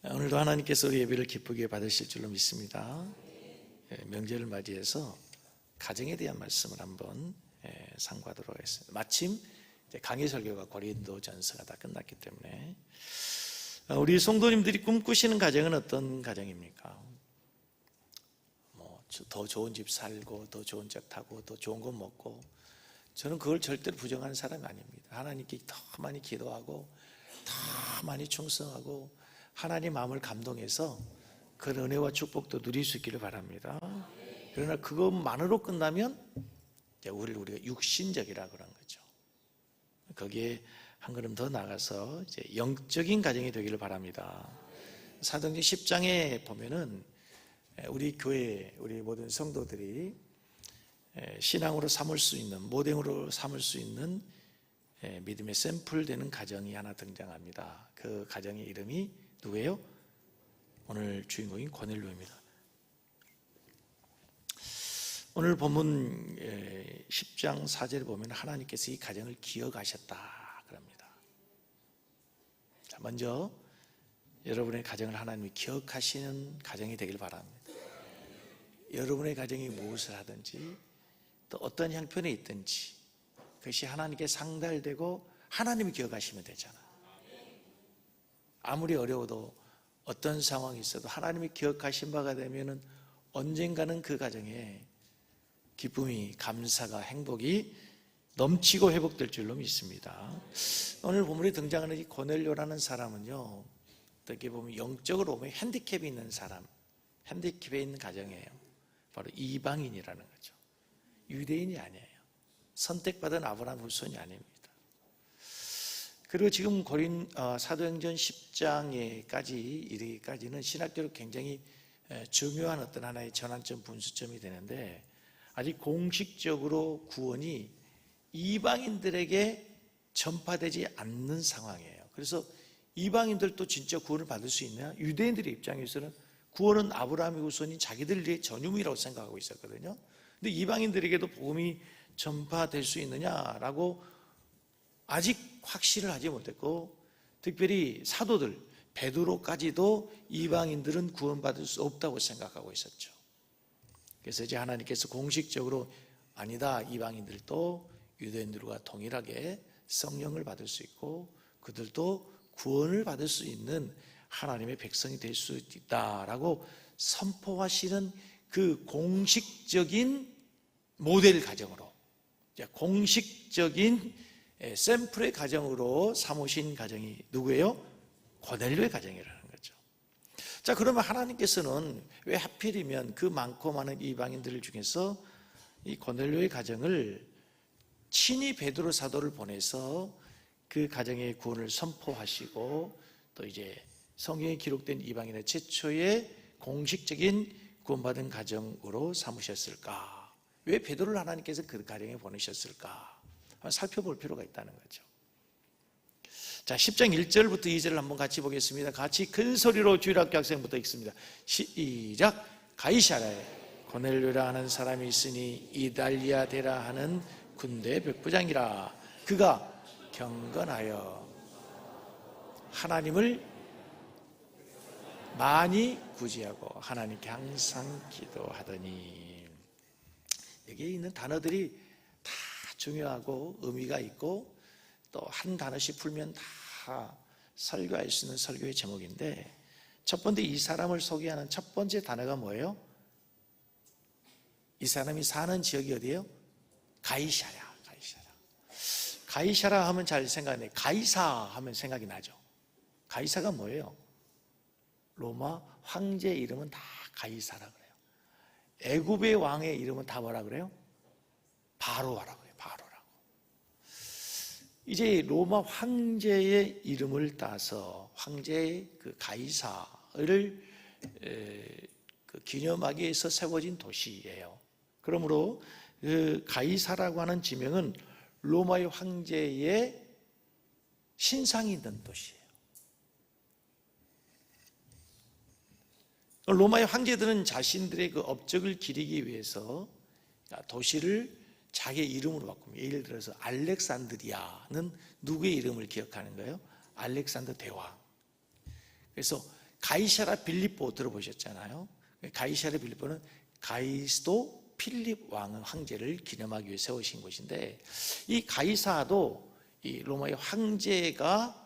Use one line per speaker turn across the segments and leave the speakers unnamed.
오늘도 하나님께서 우리 예배를 기쁘게 받으실 줄로 믿습니다. 명절을 맞이해서 가정에 대한 말씀을 한번 상고하도록 하겠습니다. 마침 강의 설교가 고린도전서가 다 끝났기 때문에 우리 성도님들이 꿈꾸시는 가정은 어떤 가정입니까? 더 좋은 집 살고, 더 좋은 차 타고, 더 좋은 거 먹고. 저는 그걸 절대로 부정하는 사람이 아닙니다. 하나님께 더 많이 기도하고, 더 많이 충성하고, 하나님 마음을 감동해서 그 은혜와 축복도 누릴 수 있기를 바랍니다. 그러나 그것만으로 끝나면 우리가 육신적이라 그런 거죠. 거기에 한 걸음 더 나가서 이제 영적인 가정이 되기를 바랍니다. 사도행전 10장에 보면은 우리 교회, 우리 모든 성도들이 신앙으로 삼을 수 있는, 모델으로 삼을 수 있는 믿음의 샘플 되는 가정이 하나 등장합니다. 그 가정의 이름이 누구예요? 오늘 주인공인 고넬료입니다. 오늘 본문 10장 4절에 보면 하나님께서 이 가정을 기억하셨다 그럽니다. 자, 먼저 여러분의 가정을 하나님이 기억하시는 가정이 되길 바랍니다. 여러분의 가정이 무엇을 하든지 또 어떤 형편에 있든지 그것이 하나님께 상달되고 하나님이 기억하시면 되잖아요. 아무리 어려워도 어떤 상황이 있어도 하나님이 기억하신 바가 되면은 언젠가는 그 가정에 기쁨이, 감사가, 행복이 넘치고 회복될 줄로 믿습니다. 오늘 본문에 등장하는 이 고넬료라는 사람은요, 어떻게 보면 영적으로 보면 핸디캡이 있는 사람, 핸디캡에 있는 가정이에요. 바로 이방인이라는 거죠. 유대인이 아니에요. 선택받은 아브라함 후손이 아닙니다. 그리고 지금 사도행전 10장에까지 이르기까지는 신학적으로 굉장히 중요한 어떤 하나의 전환점, 분수점이 되는데 아직 공식적으로 구원이 이방인들에게 전파되지 않는 상황이에요. 그래서 이방인들도 진짜 구원을 받을 수 있냐? 유대인들의 입장에서는 구원은 아브라함의 후손인 자기들의 전유물이라고 생각하고 있었거든요. 근데 이방인들에게도 복음이 전파될 수 있느냐라고 아직 확신을 하지 못했고, 특별히 사도들 베드로까지도 이방인들은 구원받을 수 없다고 생각하고 있었죠. 그래서 이제 하나님께서 공식적으로 아니다, 이방인들도 유대인들과 동일하게 성령을 받을 수 있고 그들도 구원을 받을 수 있는 하나님의 백성이 될 수 있다라고 선포하시는 그 공식적인 모델 가정으로, 공식적인 샘플의 가정으로 삼으신 가정이 누구예요? 고넬료의 가정이라는 거죠. 자, 그러면 하나님께서는 왜 하필이면 그 많고 많은 이방인들 중에서 이 고넬료의 가정을 친히 베드로 사도를 보내서 그 가정의 구원을 선포하시고 또 이제 성경에 기록된 이방인의 최초의 공식적인 구원받은 가정으로 삼으셨을까? 왜 베드로를 하나님께서 그 가정에 보내셨을까? 한번 살펴볼 필요가 있다는 거죠. 자, 10장 1절부터 2절을 한번 같이 보겠습니다. 같이 큰 소리로 주일학교 학생부터 읽습니다. 시작. 가이사랴에 고넬료라 하는 사람이 있으니 이달리아 데라 하는 군대 백부장이라. 그가 경건하여 하나님을 많이 구제하고 하나님께 항상 기도하더니. 여기에 있는 단어들이 다 중요하고 의미가 있고 또 한 단어씩 풀면 다 설교할 수 있는 설교의 제목인데, 첫 번째 이 사람을 소개하는 첫 번째 단어가 뭐예요? 이 사람이 사는 지역이 어디예요? 가이사랴. 가이사랴 하면 잘 생각나요. 가이사 하면 생각이 나죠. 가이사가 뭐예요? 로마 황제의 이름은 다 가이사라 그래요. 애굽의 왕의 이름은 다 뭐라 그래요? 바로라고 해요. 바로라고. 이제 로마 황제의 이름을 따서 황제의 그 가이사를 기념하기 위해서 세워진 도시예요. 그러므로 그 가이사라고 하는 지명은 로마의 황제의 신상이 있는 도시예요. 로마의 황제들은 자신들의 그 업적을 기리기 위해서 도시를 자기의 이름으로 바꿉니다. 예를 들어서 알렉산드리아는 누구의 이름을 기억하는 거예요? 알렉산더 대왕. 그래서 가이사라 빌립보 들어보셨잖아요. 가이사라 빌립보는 가이스도 필립 황제를 기념하기 위해 세우신 곳인데, 이 가이사도 이 로마의 황제가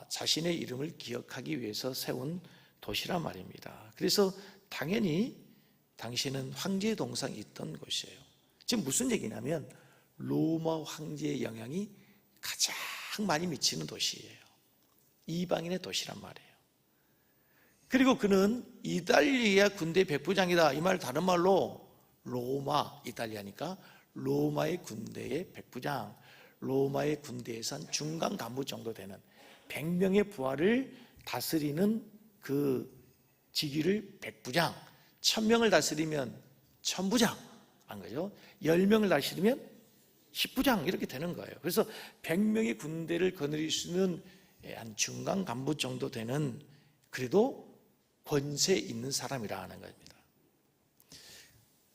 자신의 이름을 기억하기 위해서 세운 도시란 말입니다. 그래서 당연히 당시는 황제의 동상이 있던 곳이에요. 지금 무슨 얘기냐면 로마 황제의 영향이 가장 많이 미치는 도시예요. 이방인의 도시란 말이에요. 그리고 그는 이탈리아 군대 백부장이다. 이 말 다른 말로 로마, 이탈리아니까 로마의 군대의 백부장, 로마의 군대에서 한 중간 간부 정도 되는 100명의 부하를 다스리는 그 직위를 백부장, 1000명을 다스리면 천부장, 안 거죠? 10명을 다스리면 10부장 이렇게 되는 거예요. 그래서 100명의 군대를 거느릴 수 있는 한 중간 간부 정도 되는, 그래도 권세 있는 사람이라는 겁니다.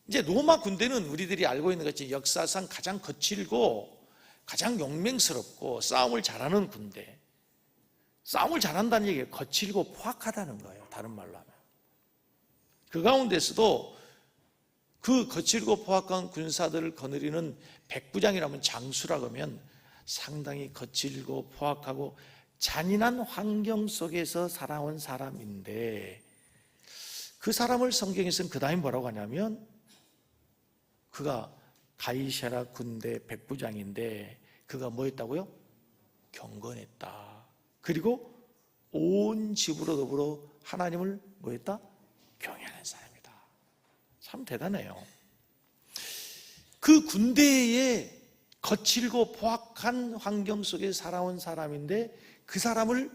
이제 로마 군대는 우리들이 알고 있는 것처럼 역사상 가장 거칠고 가장 용맹스럽고 싸움을 잘하는 군대. 싸움을 잘한다는 얘기가 거칠고 포악하다는 거예요. 다른 말로 하면. 그 가운데서도 그 거칠고 포악한 군사들을 거느리는 백부장이라면, 장수라고 하면 상당히 거칠고 포악하고 잔인한 환경 속에서 살아온 사람인데, 그 사람을 성경에서는 그 다음에 뭐라고 하냐면, 그가 가이사라 군대 백부장인데 그가 뭐 했다고요? 경건했다. 그리고 온 집으로 더불어 하나님을 뭐 했다? 경외하는 사람이다. 참 대단해요. 그 군대에 거칠고 포악한 환경 속에 살아온 사람인데, 그 사람을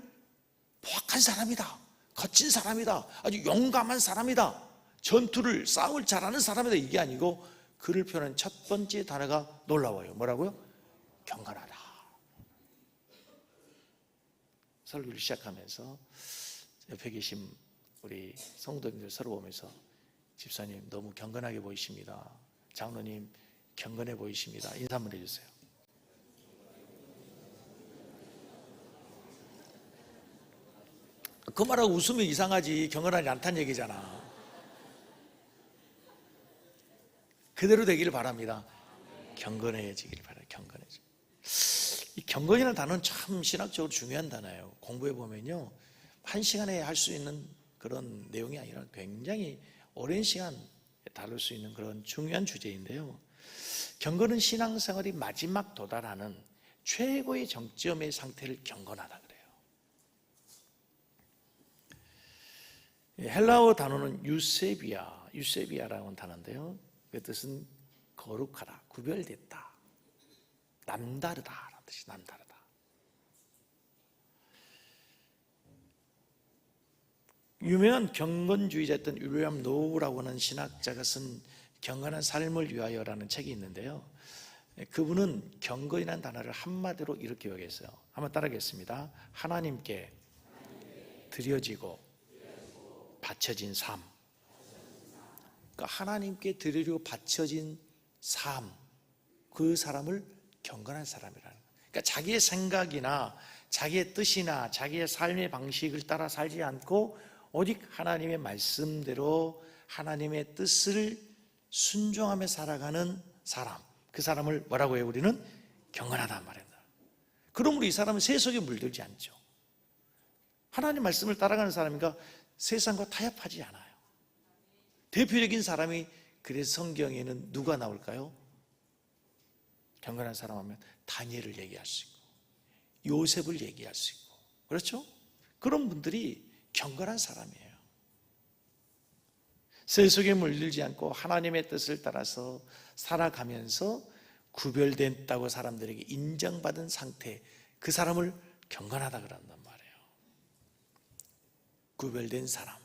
포악한 사람이다, 거친 사람이다, 아주 용감한 사람이다, 전투를 싸움을 잘하는 사람이다, 이게 아니고 그를 표현한 첫 번째 단어가 놀라워요. 뭐라고요? 경건하다. 설교를 시작하면서 옆에 계신 우리 성도님들 서로 보면서, 집사님 너무 경건하게 보이십니다, 장로님 경건해 보이십니다, 인사 한번 해주세요. 그 말하고 웃으면 이상하지, 경건하지 않다는 얘기잖아. 그대로 되기를 바랍니다. 경건해지기를 바라요. 경건해지. 이 경건이라는 단어는 참 신학적으로 중요한 단어예요. 공부해 보면요, 한 시간에 할 수 있는 그런 내용이 아니라 굉장히 오랜 시간 다룰 수 있는 그런 중요한 주제인데요. 경건은 신앙생활이 마지막 도달하는 최고의 정점의 상태를 경건하다 그래요. 헬라어 단어는 유세비아라는 단어인데요, 그 뜻은 거룩하다, 구별됐다, 남다르다 라는 뜻이 남다르다. 유명한 경건주의자였던 윌리엄 노우라고 하는 신학자가 쓴 경건한 삶을 위하여라는 책이 있는데요, 그분은 경건이라는 단어를 한마디로 이렇게 요약했어요. 한번 따라하겠습니다. 하나님께 드려지고 바쳐진 삶. 그러니까 하나님께 드리려고 바쳐진 삶, 그 사람을 경건한 사람이라는 거예요. 그러니까 자기의 생각이나 자기의 뜻이나 자기의 삶의 방식을 따라 살지 않고 오직 하나님의 말씀대로 하나님의 뜻을 순종하며 살아가는 사람, 그 사람을 뭐라고 해요? 우리는 경건하단 말입니다. 그러므로 이 사람은 세속에 물들지 않죠. 하나님 말씀을 따라가는 사람이니까 세상과 타협하지 않아요. 대표적인 사람이, 그래서 성경에는 누가 나올까요? 경건한 사람 하면 다니엘을 얘기할 수 있고 요셉을 얘기할 수 있고, 그렇죠? 그런 분들이 경건한 사람이에요. 세속에 물들지 않고 하나님의 뜻을 따라서 살아가면서 구별됐다고 사람들에게 인정받은 상태, 그 사람을 경건하다 그런단 말이에요. 구별된 사람.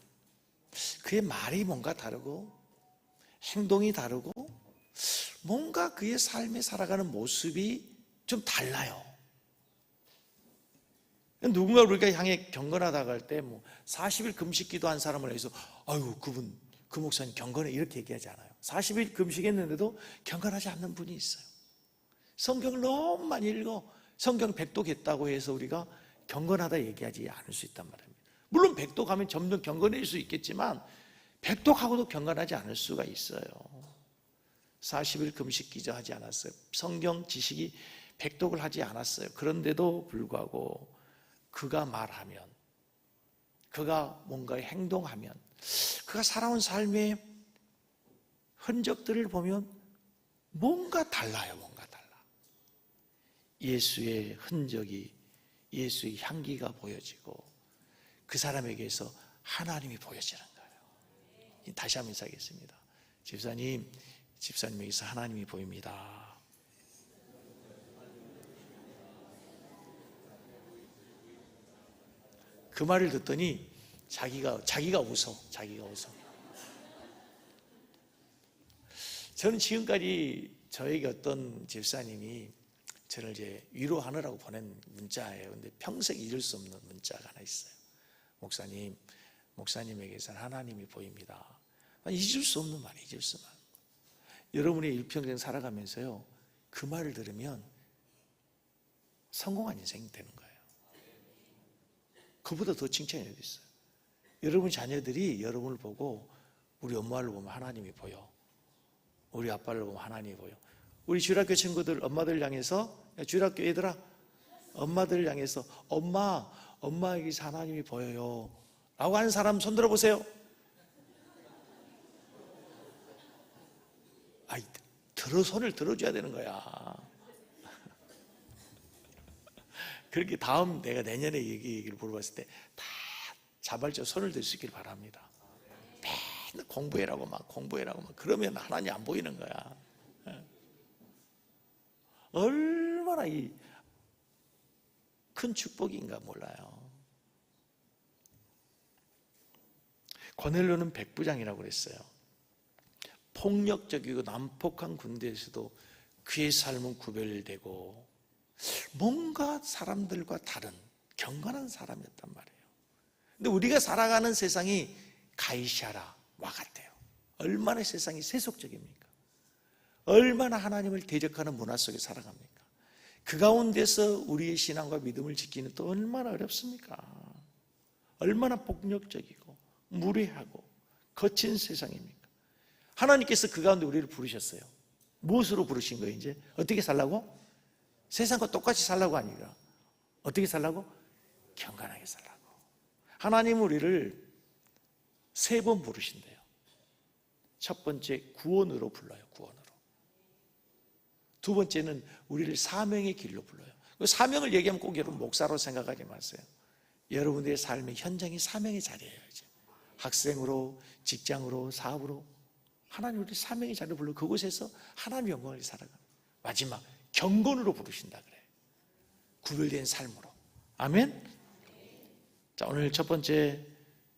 그의 말이 뭔가 다르고 행동이 다르고 뭔가 그의 삶에 살아가는 모습이 좀 달라요. 누군가 우리가 향해 경건하다고 할 때 40일 금식 기도한 사람을 해서 아유 그분, 그 목사님 경건해, 이렇게 얘기하지 않아요. 40일 금식했는데도 경건하지 않는 분이 있어요. 성경을 너무 많이 읽어 성경 백독했다고 해서 우리가 경건하다 얘기하지 않을 수 있단 말입니다. 물론 백독하면 점점 경건해질 수 있겠지만 백독하고도 경건하지 않을 수가 있어요. 40일 금식 기도하지 않았어요. 성경 지식이 백독을 하지 않았어요. 그런데도 불구하고 그가 말하면, 그가 뭔가에 행동하면, 그가 살아온 삶의 흔적들을 보면 뭔가 달라요. 뭔가 달라. 예수의 흔적이, 예수의 향기가 보여지고 그 사람에게서 하나님이 보여지는 거예요. 다시 한번 인사하겠습니다. 집사님에게서 하나님이 보입니다. 그 말을 듣더니 자기가 웃어. 저는 지금까지 저에게 어떤 집사님이 저를 이제 위로하느라고 보낸 문자예요. 근데 평생 잊을 수 없는 문자가 하나 있어요. 목사님에게서는 하나님이 보입니다. 잊을 수 없는 말이에요. 잊을 수 없는 말. 여러분의 일평생 살아가면서요, 그 말을 들으면 성공한 인생이 되는 거예요. 그보다 더 칭찬이 어디 있어요? 여러분 자녀들이 여러분을 보고, 우리 엄마를 보면 하나님이 보여, 우리 아빠를 보면 하나님이 보여. 우리 주일학교 친구들 엄마들 향해서, 주일학교 얘들아, 엄마들 향해서 엄마에게서 하나님이 보여요 라고 하는 사람 손 들어보세요. 손을 들어줘야 되는 거야. 그렇게 다음 내가 내년에 얘기를 물어봤을 때 다 자발적으로 손을 들 수 있길 바랍니다. 맨날 공부해라고 막 그러면 하나님 안 보이는 거야. 얼마나 이 큰 축복인가 몰라요. 고넬료는 백부장이라고 그랬어요. 폭력적이고 난폭한 군대에서도 그의 삶은 구별되고 뭔가 사람들과 다른 경건한 사람이었단 말이에요. 근데 우리가 살아가는 세상이 가이샤라와 같아요. 얼마나 세상이 세속적입니까? 얼마나 하나님을 대적하는 문화 속에 살아갑니까? 그 가운데서 우리의 신앙과 믿음을 지키는 또 얼마나 어렵습니까? 얼마나 폭력적이고 무례하고 거친 세상입니까? 하나님께서 그 가운데 우리를 부르셨어요. 무엇으로 부르신 거예요? 이제 어떻게 살라고? 세상과 똑같이 살라고 아니라 어떻게 살라고? 경건하게 살라고. 하나님은 우리를 3번 부르신대요. 첫 번째 구원으로 불러요. 구원으로. 두 번째는 우리를 사명의 길로 불러요. 그 사명을 얘기하면 꼭 여러분 목사로 생각하지 마세요. 여러분들의 삶의 현장이 사명의 자리예요. 이제 학생으로, 직장으로, 사업으로 하나님 우리 사명의 자리를 불러 그곳에서 하나님의 영광을 살아가는. 마지막 경건으로 부르신다 그래요. 구별된 삶으로. 아멘. 자, 오늘 첫 번째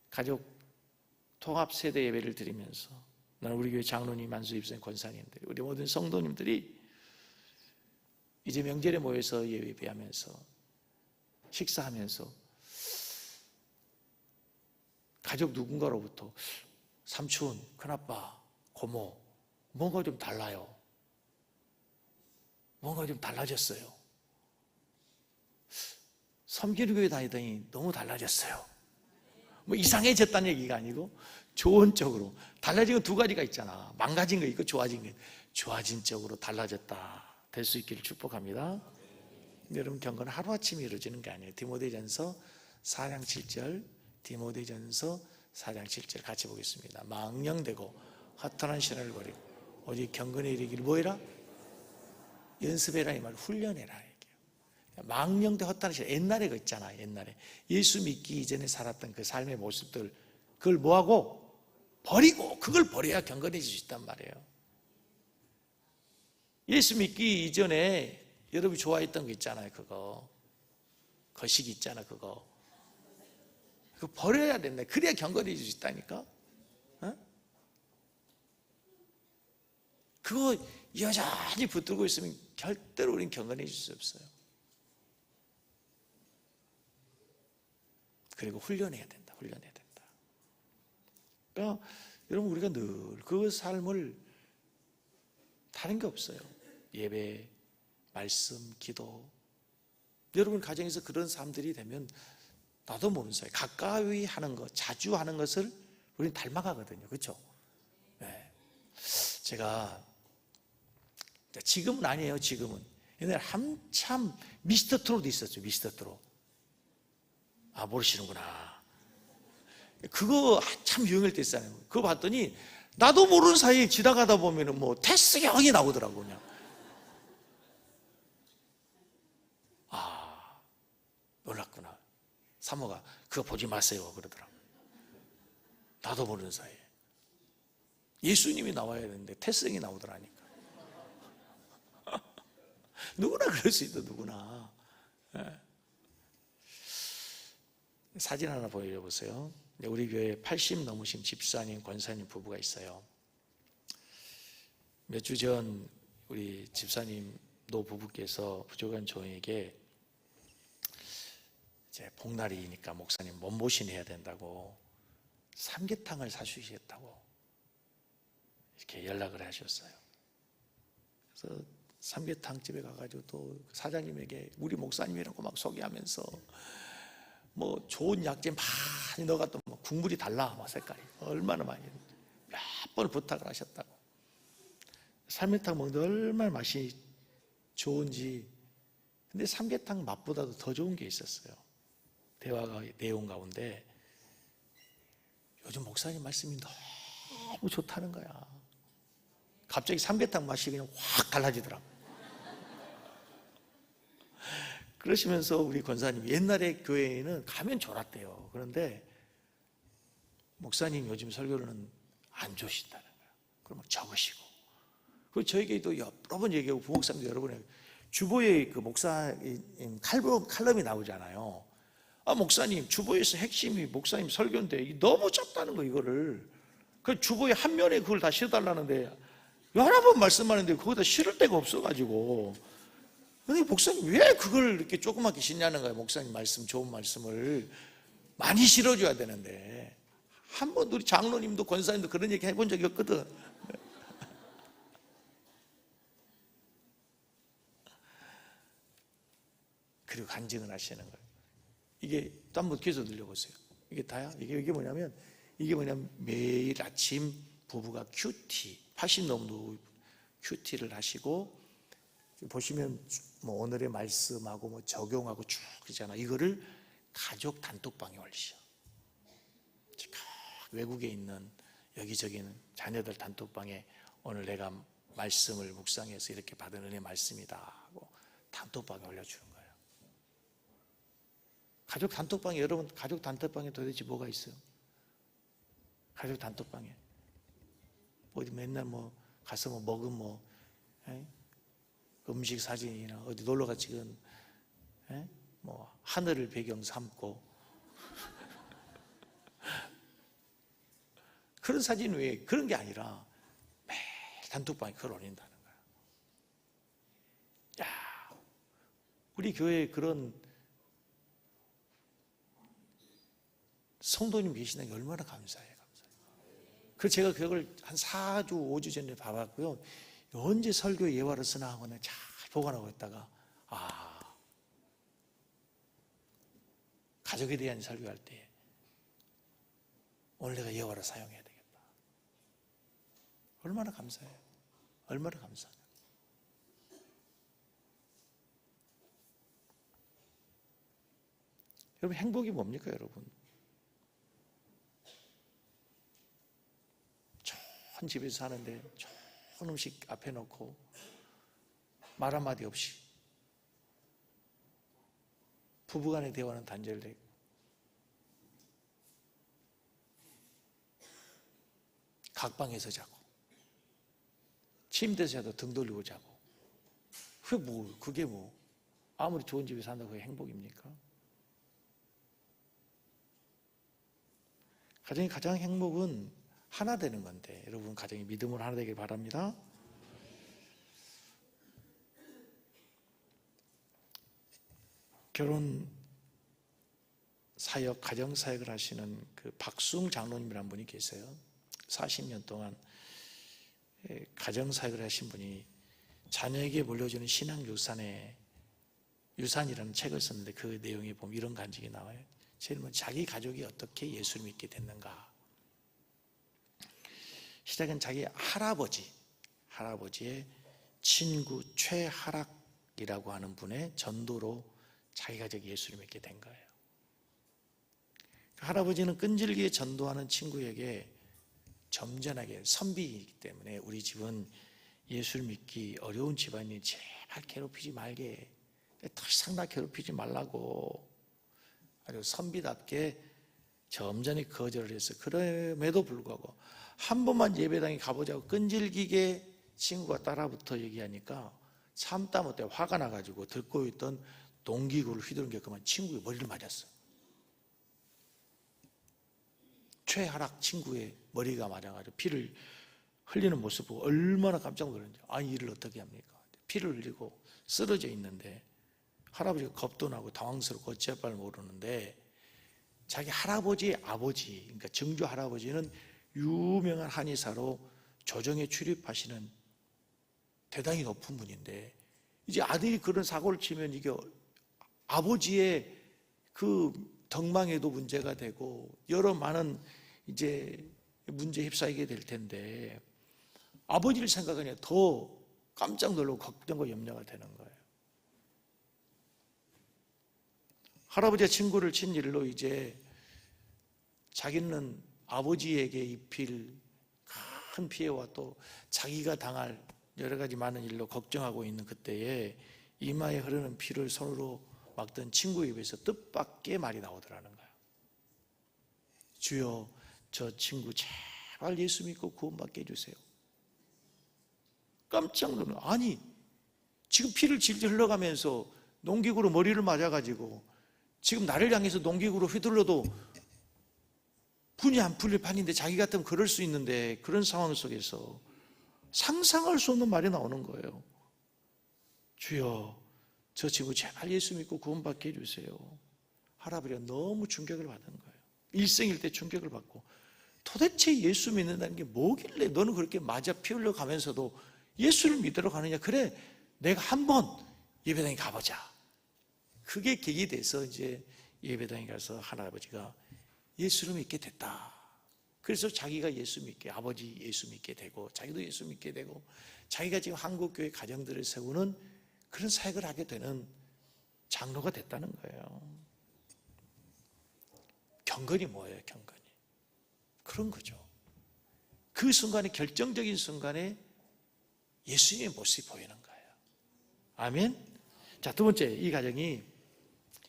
가족 통합 세대 예배를 드리면서 나는 우리 교회 장로님, 만수 입생 권사님들, 우리 모든 성도님들이 이제 명절에 모여서 예배하면서 식사하면서 가족 누군가로부터 삼촌, 큰아빠, 고모 뭔가 좀 달라요. 뭔가 좀 달라졌어요. 섬기는 교회 다니더니 너무 달라졌어요. 뭐 이상해졌다는 얘기가 아니고 좋은 쪽으로 달라진 건 2가지가 있잖아. 망가진 거 있고 좋아진 거. 좋아진 쪽으로 달라졌다 될 수 있기를 축복합니다. 여러분 경건은 하루아침에 이루어지는 게 아니에요. 디모데전서 4장 7절, 디모데전서 4장 7절 같이 보겠습니다. 망령되고 허탄한 신을 버리고 오직 경건에 이르기를 뭐해라? 연습해라 이 말, 훈련해라 얘기해요. 망령되 허탄한 신, 옛날에 그 있잖아. 옛날에 예수 믿기 이전에 살았던 그 삶의 모습들, 그걸 뭐하고? 버리고, 그걸 버려야 경건해질 수 있단 말이에요. 예수 믿기 이전에 여러분이 좋아했던 거 있잖아요. 그거 거식 있잖아. 그거 버려야 된다. 그래야 경건해질 수 있다니까. 어? 그거 여전히 붙들고 있으면 절대로 우리는 경건해질 수 없어요. 그리고 훈련해야 된다. 훈련해야 된다. 그러니까 여러분 우리가 늘 그 삶을 다른 게 없어요. 예배, 말씀, 기도. 여러분 가정에서 그런 삶들이 되면 나도 모르는 사이 가까이 하는 것, 자주 하는 것을 우리는 닮아가거든요. 그렇죠? 네. 제가 지금은 아니에요. 지금은 옛날에 한참 미스터 트롯이 있었죠. 미스터 트롯. 아, 모르시는구나. 그거 한참 유행할 때 있잖아요. 그거 봤더니 나도 모르는 사이에 지나가다 보면은 뭐 테스형이 나오더라고. 그냥. 아, 놀랐구나. 사모가 그거 보지 마세요 그러더라고. 나도 모르는 사이에 예수님이 나와야 되는데 테스형이 나오더라니까. 누구나 그럴 수 있다. 누구나. 네. 사진 하나 보여보세요. 우리 교회에 80 넘으신 집사님, 권사님 부부가 있어요. 몇 주 전 우리 집사님 노부부께서 부족한 종에게 이제 복날이니까 목사님 몸보신 해야 된다고 삼계탕을 사주시겠다고 이렇게 연락을 하셨어요. 그래서 삼계탕집에 가가지고 또 사장님에게 우리 목사님이라고 막 소개하면서 뭐 좋은 약재 많이 넣어갔더니 뭐 국물이 달라, 막 색깔이 얼마나 많이 몇 번 부탁을 하셨다고. 삼계탕 먹는데 얼마나 맛이 좋은지. 근데 삼계탕 맛보다도 더 좋은 게 있었어요. 대화가 내용 가운데 요즘 목사님 말씀이 너무 좋다는 거야. 갑자기 삼계탕 맛이 그냥 확 달라지더라고. 그러시면서 우리 권사님이 옛날에 교회에는 가면 졸았대요. 그런데 목사님 요즘 설교는 안 좋으신다는 거예요. 그럼 막 적으시고. 그리고 저에게도 여러 번 얘기하고 부목사님도 여러 번 얘기하고 주보에 그 목사님 칼럼이 나오잖아요. 아, 목사님 주보에서 핵심이 목사님 설교인데 이게 너무 적다는 거 이거를. 그 주보에 한 면에 그걸 다 실어달라는데 여러 번 말씀하는데 그거다 실을 데가 없어가지고. 근데 목사님 왜 그걸 이렇게 조그맣게 싣냐는 거예요. 목사님 말씀, 좋은 말씀을 많이 실어줘야 되는데. 한 번도 우리 장로님도 권사님도 그런 얘기 해본 적이 없거든. 그리고 간증을 하시는 거예요. 이게 또 한번 계속 들려보세요. 이게 다야? 이게 뭐냐면 매일 아침 부부가 큐티, 80 넘도 큐티를 하시고 보시면 뭐 오늘의 말씀하고 뭐 적용하고 쭉 그러잖아. 이거를 가족 단톡방에 올리셔. 외국에 있는 여기저기 있는 자녀들 단톡방에 오늘 내가 말씀을 묵상해서 이렇게 받은 은혜 말씀이다 하고 단톡방에 올려주는 거예요. 가족 단톡방에, 여러분 가족 단톡방에 도대체 뭐가 있어요? 가족 단톡방에 어디 맨날 뭐 가서 뭐 먹은 뭐 음식 사진이나 어디 놀러가 찍은 뭐 하늘을 배경 삼고 그런 사진 외에 그런 게 아니라 매일 단톡방에 그걸 올린다는 거야. 야, 우리 교회에 그런 성도님 계시다는 게 얼마나 감사해요. 그래서 제가 그걸 한 4주, 5주 전에 봐봤고요. 언제 설교 예화를 쓰나 하고는 잘 보관하고 있다가 가족에 대한 설교할 때 오늘 내가 예화를 사용해야 되겠다. 얼마나 감사해요. 얼마나 감사해요. 여러분 행복이 뭡니까 여러분? 좋은 집에서 사는데 좋은 음식 앞에 놓고 말 한마디 없이 부부간의 대화는 단절되고 각방에서 자고 침대에서 자도 등 돌리고 자고 그게 뭐 아무리 좋은 집에 산다고 그게 행복입니까? 가정의 가장 행복은 하나 되는 건데 여러분 가정이 믿음으로 하나 되길 바랍니다. 결혼 사역, 가정 사역을 하시는 그 박수웅 장로님이라는 분이 계세요. 40년 동안 가정 사역을 하신 분이 자녀에게 물려주는 신앙 유산이라는 책을 썼는데 그 내용에 보면 이런 간증이 나와요. 질문, 자기 가족이 어떻게 예수를 믿게 됐는가? 시작은 자기 할아버지의 친구 최하락이라고 하는 분의 전도로 자기 가족이 예수를 믿게 된 거예요. 할아버지는 끈질기게 전도하는 친구에게 점잖하게, 선비이기 때문에 우리 집은 예수를 믿기 어려운 집안이니 제발 괴롭히지 말게, 더 이상 나 괴롭히지 말라고 아주 선비답게 점잖이 거절을 했어요. 그럼에도 불구하고 한 번만 예배당에 가보자고 끈질기게 친구가 따라붙어 얘기하니까 참다 못해 화가 나가지고 들고 있던 농기구를 휘두른 게 그만 친구의 머리를 맞았어요. 최하락 친구의 머리가 맞아가지고 피를 흘리는 모습 보고 얼마나 깜짝 놀랐는지, 이 일을 어떻게 합니까? 피를 흘리고 쓰러져 있는데 할아버지가 겁도 나고 당황스럽고 어찌할 바를 모르는데, 자기 할아버지의 아버지, 그러니까 증조 할아버지는 유명한 한의사로 조정에 출입하시는 대단히 높은 분인데, 이제 아들이 그런 사고를 치면 이게 아버지의 그 덕망에도 문제가 되고 여러 많은 이제 문제에 휩싸이게 될 텐데, 아버지를 생각하니 더 깜짝 놀라고 걱정과 염려가 되는 거예요. 할아버지가 친구를 친 일로 이제 자기는 아버지에게 입힐 큰 피해와 또 자기가 당할 여러 가지 많은 일로 걱정하고 있는 그때에 이마에 흐르는 피를 손으로 막던 친구 입에서 뜻밖의 말이 나오더라는 거예요. 주여, 저 친구 제발 예수 믿고 구원받게 해주세요. 깜짝 놀라. 아니, 지금 피를 질질 흘러가면서 농기구로 머리를 맞아가지고 지금 나를 향해서 농기구로 휘둘러도 분이 안 풀릴 판인데, 자기 같으면 그럴 수 있는데, 그런 상황 속에서 상상할 수 없는 말이 나오는 거예요. 주여, 저 친구 제발 예수 믿고 구원받게 해주세요. 할아버지가 너무 충격을 받은 거예요. 일생일대 충격을 받고, 도대체 예수 믿는다는 게 뭐길래 너는 그렇게 맞아 피 흘려가면서도 예수를 믿으러 가느냐. 그래, 내가 한번 예배당에 가보자. 그게 계기 돼서 이제 예배당에 가서 할아버지가 예수를 믿게 됐다. 그래서 자기가 예수 믿게, 아버지 예수 믿게 되고 자기도 예수 믿게 되고 자기가 지금 한국교회 가정들을 세우는 그런 사역을 하게 되는 장로가 됐다는 거예요. 경건이 뭐예요? 경건이 그런 거죠. 그 순간에, 결정적인 순간에 예수님의 모습이 보이는 거예요. 아멘. 자, 두 번째, 이 가정이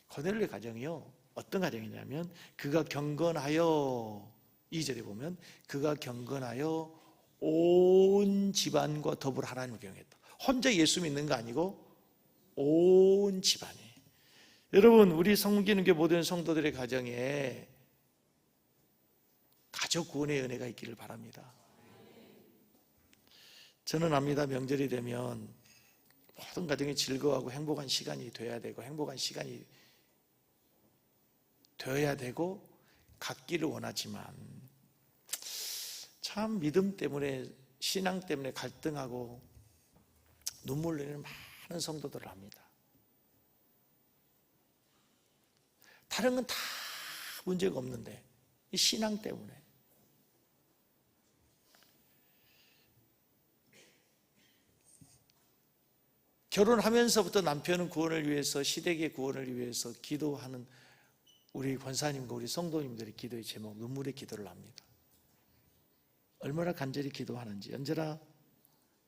고넬료의 가정이요, 어떤 가정이냐면 그가 경건하여, 2절에 보면 그가 경건하여 온 집안과 더불어 하나님을 경외했다. 혼자 예수 믿는 거 아니고 온 집안이. 여러분, 우리 성기는교 모든 성도들의 가정에 가족 구원의 은혜가 있기를 바랍니다. 저는 압니다. 명절이 되면 모든 가정이 즐거워하고 행복한 시간이 돼야 되고, 행복한 시간이 되어야 되고 갖기를 원하지만, 참 믿음 때문에, 신앙 때문에 갈등하고 눈물 흘리는 많은 성도들을 합니다. 다른 건 다 문제가 없는데 이 신앙 때문에. 결혼하면서부터 남편은 구원을 위해서, 시댁의 구원을 위해서 기도하는 우리 권사님과 우리 성도님들의 기도의 제목, 눈물의 기도를 합니다. 얼마나 간절히 기도하는지, 언제나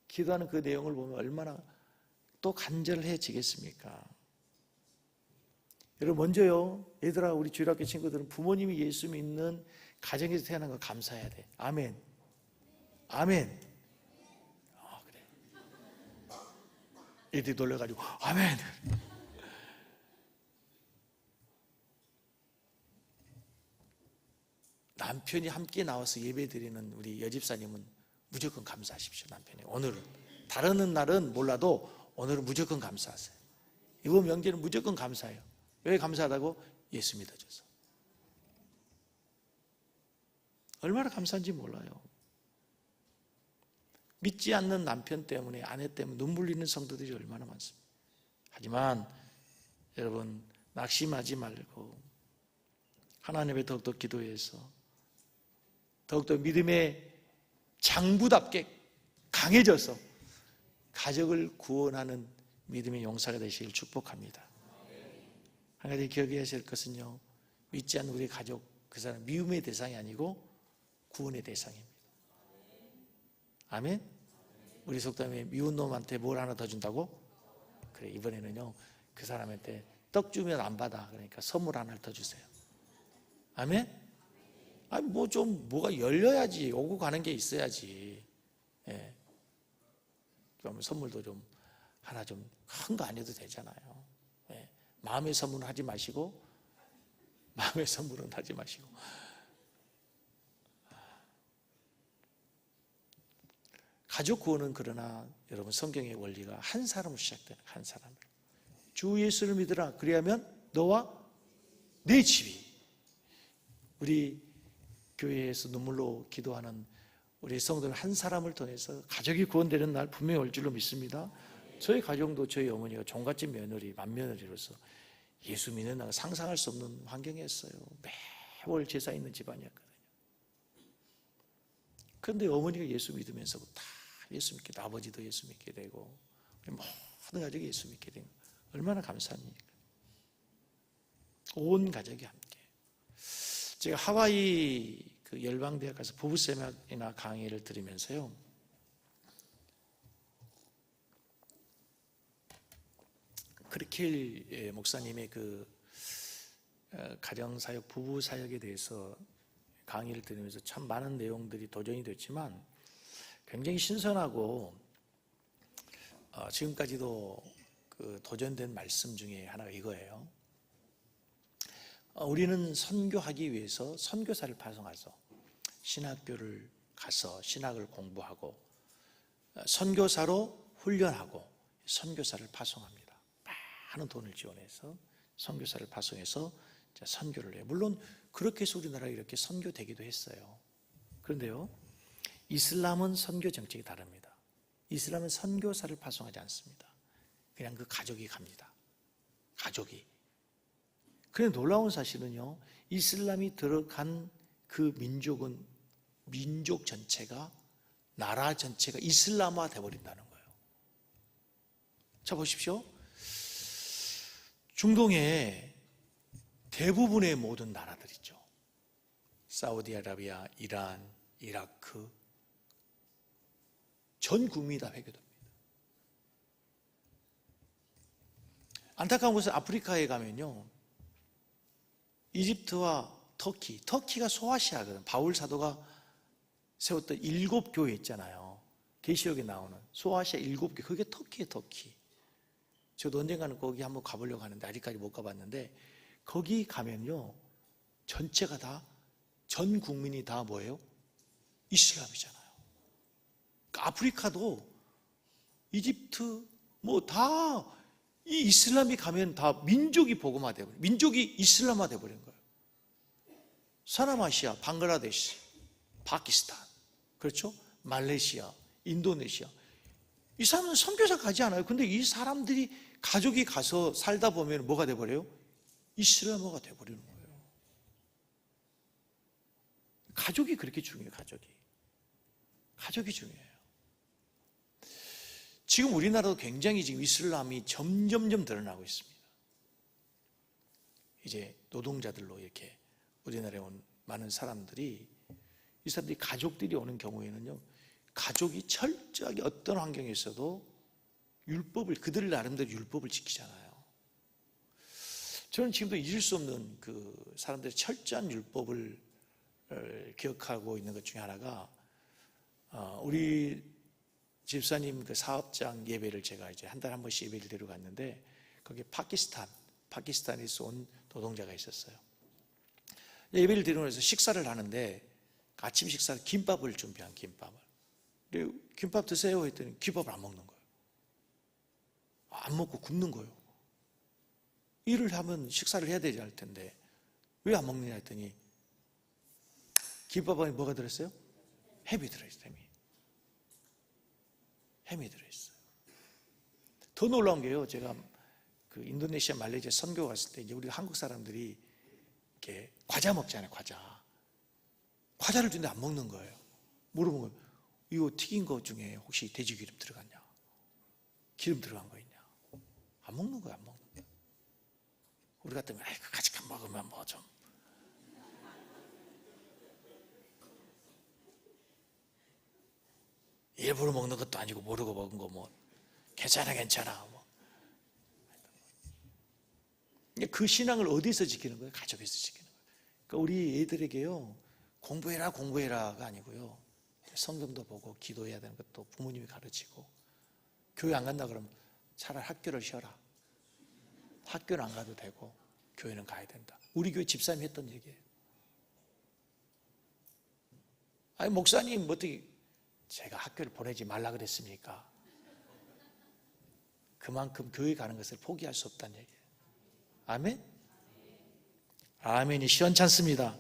기도하는 그 내용을 보면 얼마나 또 간절해지겠습니까? 여러분, 먼저요, 얘들아, 우리 주일학교 친구들은 부모님이 예수 믿는 가정에서 태어난 거 감사해야 돼. 아멘. 아멘. 그래. 애들이 놀래가지고 아멘. 남편이 함께 나와서 예배드리는 우리 여집사님은 무조건 감사하십시오. 남편이 오늘은, 다른 날은 몰라도 오늘은 무조건 감사하세요. 이번 명절은 무조건 감사해요. 왜 감사하다고? 예수 믿어줘서. 얼마나 감사한지 몰라요. 믿지 않는 남편 때문에, 아내 때문에 눈물 흘리는 성도들이 얼마나 많습니다. 하지만 여러분, 낙심하지 말고 하나님 앞에 더욱더 기도해서 더욱더 믿음의 장부답게 강해져서 가족을 구원하는 믿음의 용사가 되시길 축복합니다. 한 가지 기억해야 할 것은요, 믿지 않는 우리 가족, 그 사람 미움의 대상이 아니고 구원의 대상입니다. 아멘? 우리 속담에 미운 놈한테 뭘 하나 더 준다고? 그래, 이번에는요 그 사람한테 떡 주면 안 받아. 그러니까 선물 하나를 더 주세요. 아멘? 아니 뭐가 열려야지. 오고 가는 게 있어야지. 예. 그러면 선물도 좀 하나 좀 큰 거 아니어도 되잖아요. 예. 마음의 선물은 하지 마시고 가족 구원은 그러나 여러분 성경의 원리가 한 사람으로 시작되는, 한 사람. 주 예수를 믿으라. 그리하면 너와 내 집이. 우리 교회에서 눈물로 기도하는 우리 성도들 한 사람을 통해서 가족이 구원되는 날 분명히 올 줄로 믿습니다. 저희 가정도 저희 어머니가 종갓집 며느리, 맏며느리로서 예수 믿는 날 상상할 수 없는 환경이었어요. 매월 제사 있는 집안이었거든요. 그런데 어머니가 예수 믿으면서 다 예수 믿게 되고, 아버지도 예수 믿게 되고, 우리 모든 가족이 예수 믿게 된 거 얼마나 감사합니까? 온 가족이 함께. 제가 하와이 그 열방대학 가서 부부 세미나 강의를 들으면서요, 크리켈 목사님의 그 가정사역, 부부사역에 대해서 강의를 들으면서 참 많은 내용들이 도전이 됐지만 굉장히 신선하고 지금까지도 그 도전된 말씀 중에 하나가 이거예요. 우리는 선교하기 위해서 선교사를 파송해서 신학교를 가서 신학을 공부하고 선교사로 훈련하고 선교사를 파송합니다. 많은 돈을 지원해서 선교사를 파송해서 선교를 해요. 물론 그렇게 해서 우리나라가 이렇게 선교되기도 했어요. 그런데요, 이슬람은 선교 정책이 다릅니다. 이슬람은 선교사를 파송하지 않습니다. 그냥 그 가족이 갑니다. 가족이. 그런데 놀라운 사실은요, 이슬람이 들어간 그 민족은 민족 전체가, 나라 전체가 이슬람화 되어버린다는 거예요. 자, 보십시오. 중동에 대부분의 모든 나라들 있죠. 사우디아라비아, 이란, 이라크, 전 국민이 다 회개됩니다. 안타까운 것은 아프리카에 가면요, 이집트와 터키가 소아시아거든. 바울 사도가 세웠던 7교회 있잖아요. 계시록에 나오는 소아시아 7교회, 그게 터키예요. 터키. 저도 언젠가는 거기 한번 가보려고 하는데 아직까지 못 가봤는데, 거기 가면요 전체가 다, 전 국민이 다 뭐예요? 이슬람이잖아요. 그러니까 아프리카도 이집트 뭐 다 이 이슬람이 가면 다 민족이 복음화되고 민족이 이슬람화 되어버린 거예요. 서남아시아, 방글라데시, 파키스탄, 그렇죠? 말레이시아, 인도네시아, 이 사람은 선교사 가지 않아요. 근데 이 사람들이 가족이 가서 살다 보면 뭐가 돼버려요? 이슬람화가 돼버리는 거예요. 가족이 그렇게 중요해요. 가족이 중요해요. 지금 우리나라도 굉장히 지금 이슬람이 점점점 드러나고 있습니다. 이제 노동자들로 이렇게 우리나라에 온 많은 사람들이, 이 사람들이 가족들이 오는 경우에는요, 가족이 철저하게 어떤 환경에 있어도 율법을, 그들 나름대로 율법을 지키잖아요. 저는 지금도 잊을 수 없는 그 사람들의 철저한 율법을 기억하고 있는 것 중에 하나가, 우리 집사님 그 사업장 예배를 제가 이제 한 달에 한 번씩 예배를 데려갔는데, 거기에 파키스탄에서 온 노동자가 있었어요. 예배를 드리면서 식사를 하는데, 아침 식사를 김밥을 준비한 김밥을. 김밥 드세요 했더니 김밥을 안 먹는 거예요. 안 먹고 굶는 거예요. 일을 하면 식사를 해야 되지 않을 텐데 왜 안 먹느냐 했더니, 김밥 안에 뭐가 들어있어요? 햄이 들어있어요. 햄이 들어있어요. 더 놀라운 게요, 제가 그 인도네시아, 말레이시아 선교 갔을 때 이제 우리 한국 사람들이 이렇게 과자 먹잖아요. 과자를 주는데 안 먹는 거예요. 물어보면 이거 튀긴 거 중에 혹시 돼지 기름 들어갔냐? 기름 들어간 거 있냐? 안 먹는 거야, 안 먹는 거야. 우리 같으면 아이고 같이 먹으면 뭐 좀 일부러 먹는 것도 아니고 모르고 먹은 거 뭐 괜찮아 뭐. 그 신앙을 어디서 지키는 거예요? 가족에서 지키는 거예요. 그러니까 우리 애들에게요, 공부해라가 아니고요, 성경도 보고 기도해야 되는 것도 부모님이 가르치고, 교회 안 간다 그러면 차라리 학교를 쉬어라. 학교는 안 가도 되고 교회는 가야 된다. 우리 교회 집사님이 했던 얘기예요. 아니 목사님 어떻게 제가 학교를 보내지 말라 그랬습니까? 그만큼 교회 가는 것을 포기할 수 없다는 얘기예요. 아멘? 아멘이 시원찮습니다.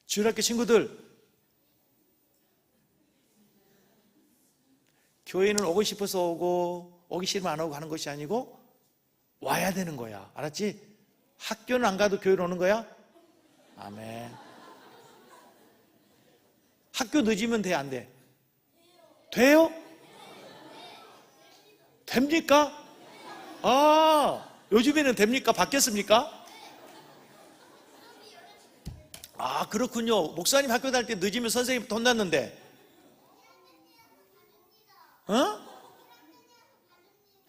주일학교 친구들, 교회는 오고 싶어서 오고 오기 싫으면 안 오고 하는 것이 아니고 와야 되는 거야. 알았지? 학교는 안 가도 교회로 오는 거야? 아멘. 학교 늦으면 돼, 안 돼? 돼요? 됩니까? 요즘에는 됩니까? 바뀌었습니까? 그렇군요. 목사님 학교 다닐 때 늦으면 선생님 돈 났는데.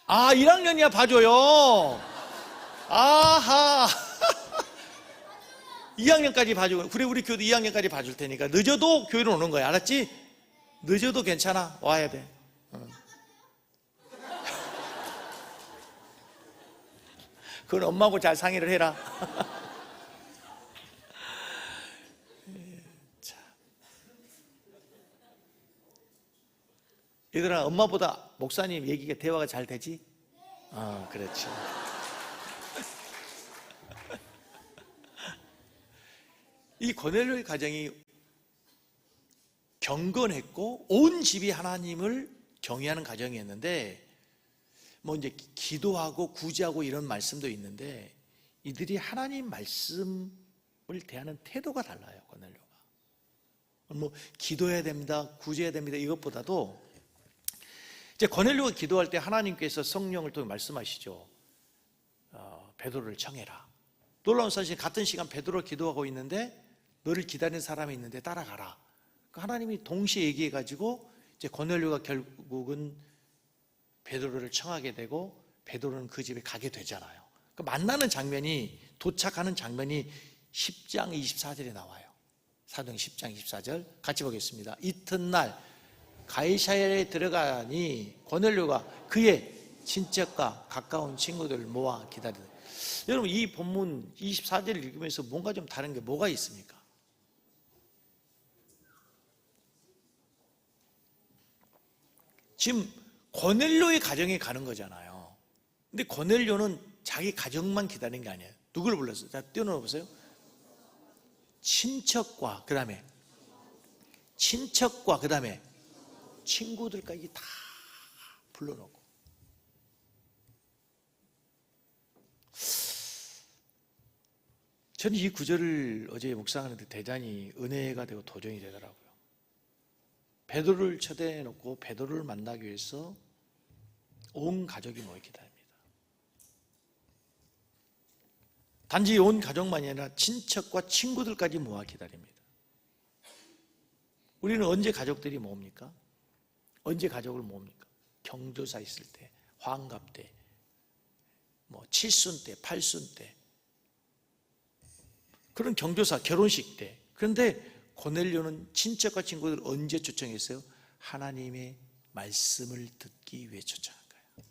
1학년이야 봐줘요. 아하. 2학년까지 봐주고, 그래 우리 교도 2학년까지 봐줄 테니까 늦어도 교회로 오는 거야. 알았지? 늦어도 괜찮아. 와야 돼. 그건 엄마하고 잘 상의를 해라. 얘들아, 엄마보다 목사님 얘기가 대화가 잘 되지? 그렇지. 이 고넬료의 가정이 경건했고 온 집이 하나님을 경외하는 가정이었는데, 뭐 이제 기도하고 구제하고 이런 말씀도 있는데, 이들이 하나님 말씀을 대하는 태도가 달라요. 고넬료가 뭐 기도해야 됩니다, 구제해야 됩니다 이것보다도, 이제 고넬료가 기도할 때 하나님께서 성령을 통해 말씀하시죠. 베드로를 청해라. 놀라운 사실, 같은 시간 베드로가 기도하고 있는데 너를 기다리는 사람이 있는데 따라가라. 하나님이 동시에 얘기해가지고 이제 고넬료가 결국은 베드로를 청하게 되고 베드로는 그 집에 가게 되잖아요. 만나는 장면이, 도착하는 장면이 10장 24절에 나와요. 사도행 10장 24절 같이 보겠습니다. 이튿날 가이사랴에 들어가니 고넬료가 그의 친척과 가까운 친구들을 모아 기다리다. 여러분, 이 본문 24절을 읽으면서 뭔가 좀 다른 게 뭐가 있습니까? 지금 고넬료의 가정에 가는 거잖아요. 근데 고넬료는 자기 가정만 기다리는 게 아니에요. 누구를 불렀어요? 자, 띄워놓아 보세요. 친척과 그 다음에 친구들까지 다 불러놓고. 저는 이 구절을 어제 묵상하는데 대단히 은혜가 되고 도전이 되더라고요. 베드로를 초대해놓고 베드로를 만나기 위해서 온 가족이 모여 기다립니다. 단지 온 가족만이 아니라 친척과 친구들까지 모아 기다립니다. 우리는 언제 가족들이 모읍니까? 언제 가족을 모읍니까? 경조사 있을 때, 환갑 때, 뭐 칠순 때, 팔순 때, 그런 경조사, 결혼식 때. 그런데 고넬료는 친척과 친구들을 언제 초청했어요? 하나님의 말씀을 듣기 위해 초청한 거예요.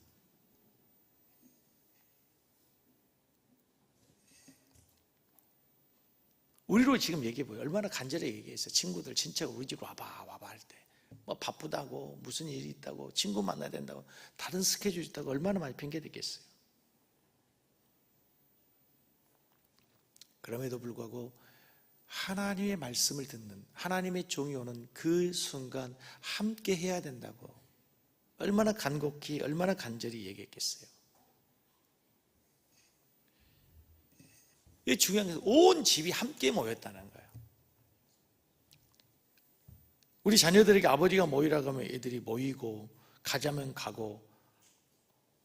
우리로 지금 얘기해봐요. 얼마나 간절히 얘기했어요. 친구들, 친척 우리 집으로 와봐 할 때. 뭐 바쁘다고, 무슨 일이 있다고, 친구 만나야 된다고, 다른 스케줄이 있다고 얼마나 많이 핑계대겠어요. 그럼에도 불구하고 하나님의 말씀을 듣는, 하나님의 종이 오는 그 순간 함께 해야 된다고 얼마나 간곡히, 얼마나 간절히 얘기했겠어요. 이게 중요한 게 온 집이 함께 모였다는 거예요. 우리 자녀들에게 아버지가 모이라고 하면 애들이 모이고, 가자면 가고,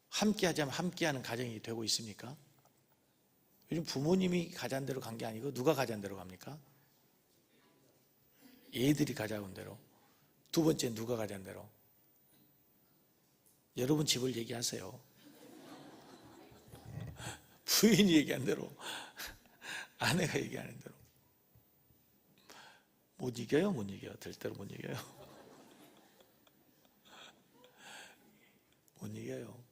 함께 하자면 함께하는 가정이 되고 있습니까? 요즘 부모님이 가자는 대로 간 게 아니고 누가 가자는 대로 갑니까? 애들이 가자는 대로. 두 번째 누가 가자는 대로? 여러분 집을 얘기하세요. 부인이 얘기한 대로, 아내가 얘기하는 대로. 못 이겨요, 못 이겨요. 될 대로 못 이겨요. 못 이겨요.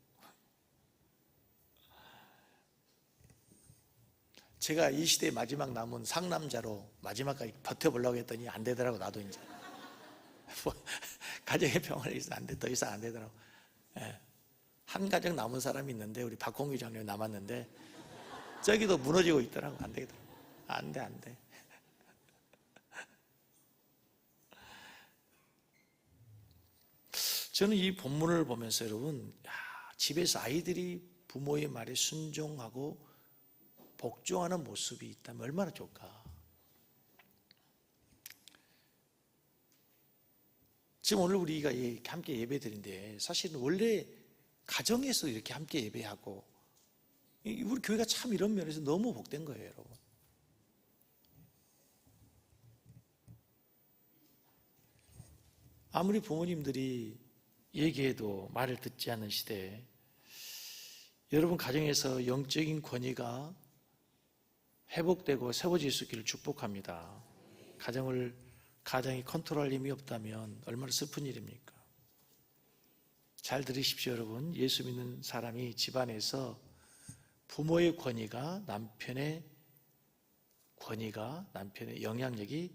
제가 이 시대의 마지막 남은 상남자로 마지막까지 버텨보려고 했더니 안 되더라고. 나도 이제 가정의 평화를 위해서 안 돼. 더 이상 안 되더라고. 예. 한 가정 남은 사람이 있는데, 우리 박홍규 장로님 남았는데 저기도 무너지고 있더라고. 안 되더라고. 안 돼, 안 돼. 저는 이 본문을 보면서 여러분, 집에서 아이들이 부모의 말에 순종하고 복종하는 모습이 있다면 얼마나 좋을까. 지금 오늘 우리가 함께 예배드린데, 사실은 원래 가정에서 이렇게 함께 예배하고, 우리 교회가 참 이런 면에서 너무 복된 거예요, 여러분. 아무리 부모님들이 얘기해도 말을 듣지 않는 시대에 여러분 가정에서 영적인 권위가 회복되고 세워질 수 있기를 축복합니다. 가정이 컨트롤할 힘이 없다면 얼마나 슬픈 일입니까? 잘 들으십시오, 여러분. 예수 믿는 사람이 집안에서 부모의 권위가, 남편의 영향력이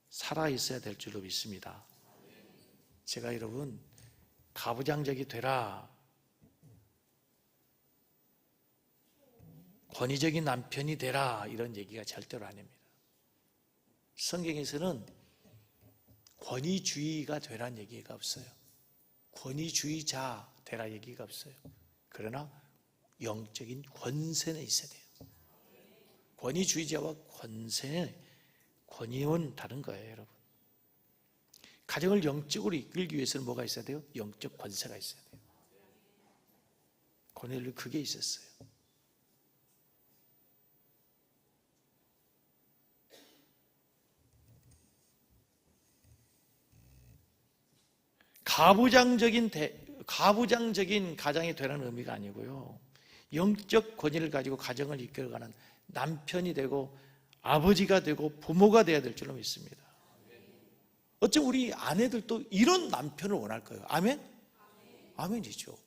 살아있어야 될 줄로 믿습니다. 제가 여러분, 가부장적이 되라, 권위적인 남편이 되라, 이런 얘기가 절대로 아닙니다. 성경에서는 권위주의가 되라는 얘기가 없어요. 권위주의자 되라 얘기가 없어요. 그러나 영적인 권세는 있어야 돼요. 권위주의자와 권위는 다른 거예요, 여러분. 가정을 영적으로 이끌기 위해서는 뭐가 있어야 돼요? 영적 권세가 있어야 돼요. 고넬료 그게 있었어요. 가부장적인 가장이 되라는 의미가 아니고요, 영적 권위를 가지고 가정을 이끌어가는 남편이 되고 아버지가 되고 부모가 되어야 될 줄로 믿습니다. 어쩜 우리 아내들도 이런 남편을 원할 거예요. 아멘? 아멘이죠.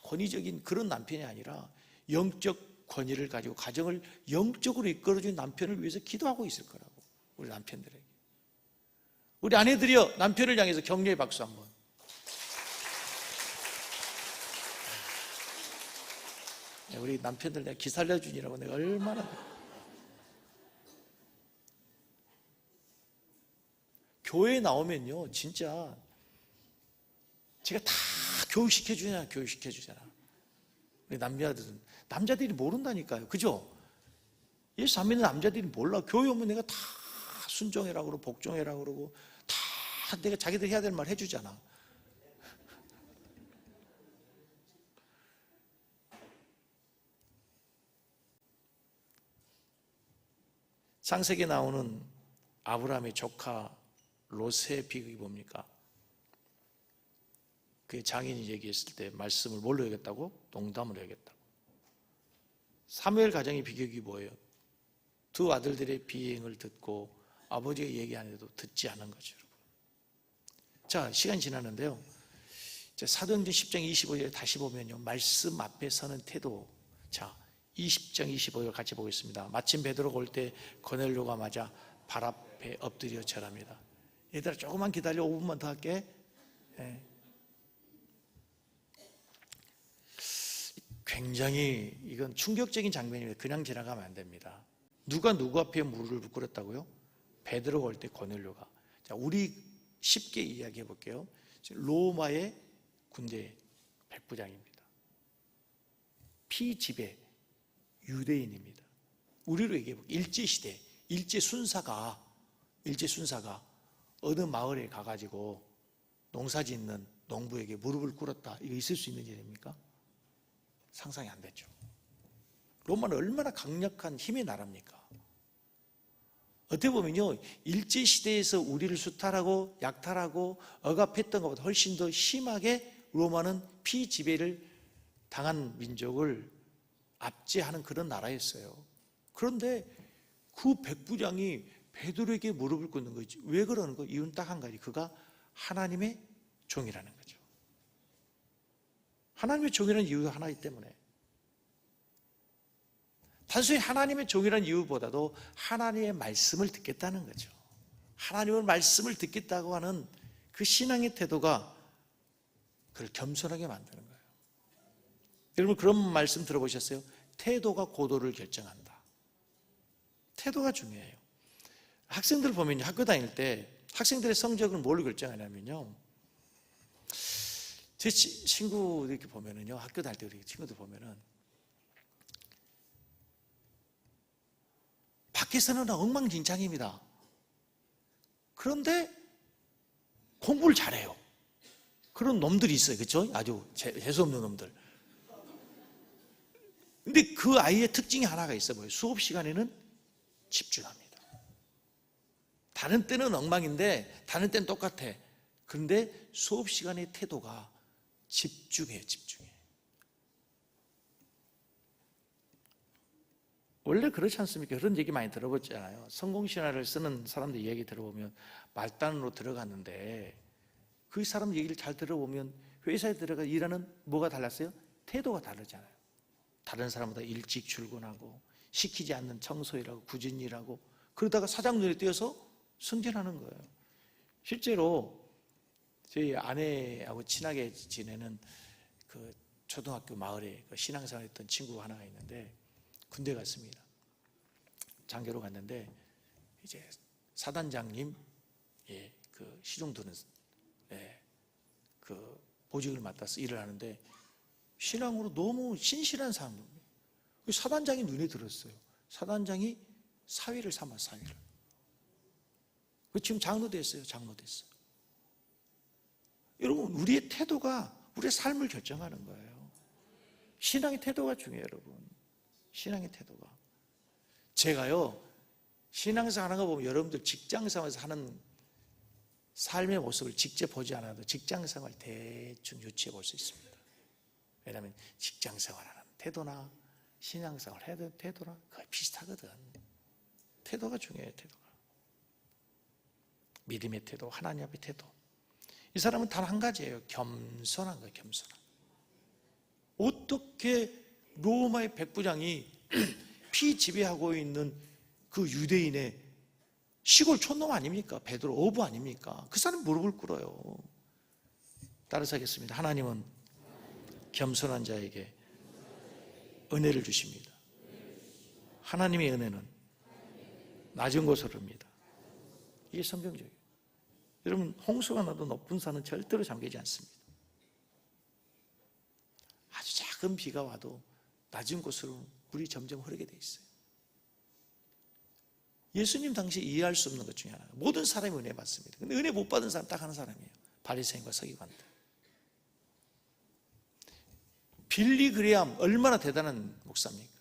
권위적인 그런 남편이 아니라 영적 권위를 가지고 가정을 영적으로 이끌어주는 남편을 위해서 기도하고 있을 거라고. 우리 남편들에게. 우리 아내들이여, 남편을 향해서 격려의 박수 한번. 우리 남편들 내가 기살려주니라고 내가 얼마나. 교회에 나오면요, 진짜 제가 다 교육시켜주잖아. 우리 남자들이 모른다니까요. 그죠? 예수 안 믿는 남자들이 몰라. 교회 오면 내가 다 순종해라 그러고 복종해라 그러고 다 내가 자기들 해야 될 말 해주잖아. 창세기에 나오는 아브라함의 조카 롯의 비극이 뭡니까? 그의 장인이 얘기했을 때 말씀을 뭘로 여겼다고? 농담으로 여겼다고. 사무엘 가정의 비극이 뭐예요? 두 아들들의 비행을 듣고 아버지가 얘기하는데도 듣지 않은 거죠, 여러분. 자, 시간이 지났는데요, 사도행전 10장 25절에 다시 보면요, 말씀 앞에 서는 태도. 자, 20장 25절 같이 보겠습니다. 마침 베드로가 올 때 고넬료가 맞아 발 앞에 엎드려 절합니다. 얘들아, 조금만 기다려. 5분만 더 할게. 네. 굉장히 이건 충격적인 장면입니다. 그냥 지나가면 안 됩니다. 누가 누구 앞에 무릎을 꿇었다고요? 베드로가 올 때 고넬료가. 자, 우리 쉽게 이야기해 볼게요. 로마의 군대 백부장입니다. 피지배 유대인입니다. 우리로 얘기해볼게요. 일제시대, 일제순사가 어느 마을에 가가지고 농사 짓는 농부에게 무릎을 꿇었다. 이거 있을 수 있는 일입니까? 상상이 안 되죠. 로마는 얼마나 강력한 힘의 나라입니까? 어떻게 보면요, 일제시대에서 우리를 수탈하고 약탈하고 억압했던 것보다 훨씬 더 심하게 로마는 피지배를 당한 민족을 압제하는 그런 나라였어요. 그런데 그 백부장이 베드로에게 무릎을 꿇는 거지. 왜 그러는 거? 이유는 딱 한 가지. 그가 하나님의 종이라는 거죠. 하나님의 종이라는 이유가 하나이기 때문에. 단순히 하나님의 종이라는 이유보다도 하나님의 말씀을 듣겠다는 거죠. 하나님의 말씀을 듣겠다고 하는 그 신앙의 태도가 그를 겸손하게 만드는 거예요. 여러분 그런 말씀 들어보셨어요? 태도가 고도를 결정한다. 태도가 중요해요. 학생들 보면 학교 다닐 때 학생들의 성적을 뭘로 결정하냐면요, 제 친구들 이렇게 보면은요, 학교 다닐 때 우리 친구들 보면은 밖에서는 엉망진창입니다. 그런데 공부를 잘해요. 그런 놈들이 있어요. 그렇죠? 아주 재수없는 놈들. 근데 그 아이의 특징이 하나가 있어 보여요. 수업 시간에는 집중합니다. 다른 때는 엉망인데 다른 때는 똑같아. 그런데 수업 시간의 태도가 집중해요. 집중해. 원래 그렇지 않습니까? 그런 얘기 많이 들어봤잖아요. 성공신화를 쓰는 사람들 얘기 들어보면 말단으로 들어갔는데 그 사람 얘기를 잘 들어보면 회사에 들어가 일하는 뭐가 달랐어요? 태도가 다르잖아요. 다른 사람보다 일찍 출근하고 시키지 않는 청소일하고 굳은 일하고 그러다가 사장 눈에 띄어서 승진하는 거예요. 실제로 저희 아내하고 친하게 지내는 그 초등학교 마을에 그 신앙생활 했던 친구가 하나가 있는데 군대 갔습니다. 장교로 갔는데 이제 사단장님 그 시중 드는 그 보직을 맡아서 일을 하는데 신앙으로 너무 신실한 사람입니다. 사단장이 눈에 들었어요. 사단장이 사위를 삼아 사위를. 지금 장로 됐어요. 장로 됐어요. 여러분 우리의 태도가 우리의 삶을 결정하는 거예요. 신앙의 태도가 중요해요, 여러분. 신앙의 태도가. 제가요 신앙생활 하는 거 보면 여러분들 직장생활에서 하는 삶의 모습을 직접 보지 않아도 직장생활 대충 유추해 볼 수 있습니다. 왜냐하면 직장생활하는 태도나 신앙생활 해야 태도나 거의 비슷하거든. 태도가 중요해요. 태도가. 믿음의 태도, 하나님 앞의 태도. 이 사람은 단 한 가지예요. 겸손한 거예요. 겸손한. 어떻게 로마의 백부장이 피지배하고 있는 그 유대인의 시골 촌놈 아닙니까? 베드로 어부 아닙니까? 그 사람 무릎을 꿇어요. 따라서 하겠습니다. 하나님은 겸손한 자에게 은혜를 주십니다. 하나님의 은혜는 낮은 곳으로 옵니다. 이게 성경적이에요. 여러분 홍수가 나도 높은 산은 절대로 잠기지 않습니다. 아주 작은 비가 와도 낮은 곳으로 물이 점점 흐르게 돼 있어요. 예수님 당시 이해할 수 없는 것 중에 하나. 모든 사람이 은혜 받습니다. 근데 은혜 못 받은 사람 딱 하나 사람이에요. 바리새인과 서기관들. 빌리 그레함 얼마나 대단한 목사입니까?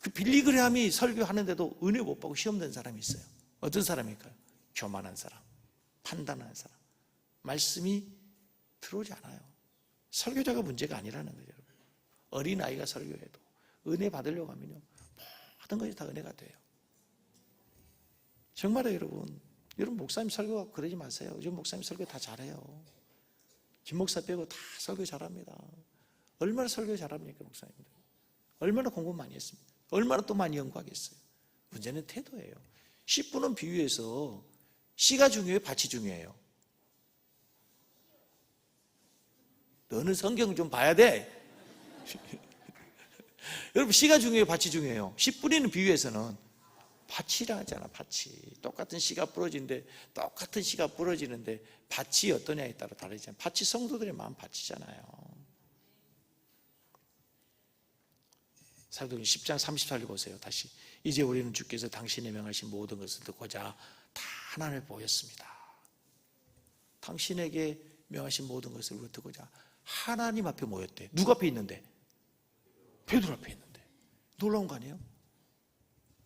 그 빌리 그레함이 설교하는데도 은혜 못 받고 시험 된 사람이 있어요. 어떤 사람일까요? 교만한 사람, 판단하는 사람. 말씀이 들어오지 않아요. 설교자가 문제가 아니라는 거죠. 어린아이가 설교해도 은혜 받으려고 하면요 모든 것이 다 은혜가 돼요. 정말요. 여러분 목사님 설교가 그러지 마세요. 요즘 목사님 설교 다 잘해요. 김 목사 빼고 다 설교 잘합니다. 얼마나 설교 잘합니까 목사님들? 얼마나 공부 많이 했습니까? 얼마나 또 많이 연구하겠어요? 문제는 태도예요. 10분은 비유해서 씨가 중요해요? 밭이 중요해요? 너는 성경 좀 봐야 돼. 여러분 씨가 중요해요? 밭이 중요해요? 씨 뿌리는 비유에서는 밭이라 하잖아. 밭이 똑같은 씨가 부러지는데 똑같은 씨가 부러지는데 밭이 어떠냐에 따라 다르잖아요. 밭이 성도들의 마음 밭이잖아요. 사도행전 10장 34절 보세요. 다시 이제 우리는 주께서 당신의 명하신 모든 것을 듣고자 다 하나님을 보였습니다. 당신에게 명하신 모든 것을 우리가 듣고자 하나님 앞에 모였대. 누구 앞에 있는데? 베드로 앞에 있는데. 놀라운 거 아니에요?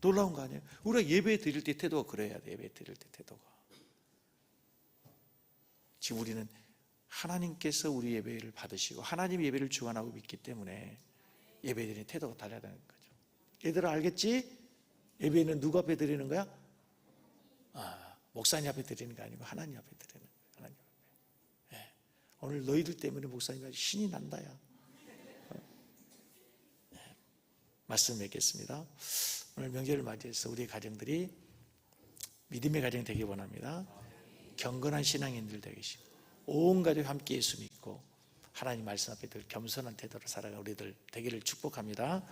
놀라운 거 아니에요? 우리가 예배 드릴 때 태도가 그래야 돼. 예배 드릴 때 태도가. 지금 우리는 하나님께서 우리 예배를 받으시고 하나님 예배를 주관하고 믿기 때문에 예배드리는 태도가 달라야 되는 거죠. 얘들아 알겠지? 예배는 누구 앞에 드리는 거야? 목사님 앞에 드리는 게 아니고 하나님 앞에 드리는 거야. 하나님 앞에. 예. 오늘 너희들 때문에 목사님이 신이 난다야. 말씀 맺겠습니다. 오늘 명절을 맞이해서 우리 가정들이 믿음의 가정이 되기 원합니다. 경건한 신앙인들 되시고 온 가족 함께 예수 믿고 하나님 말씀 앞에 늘 겸손한 태도로 살아가 우리들 되기를 축복합니다.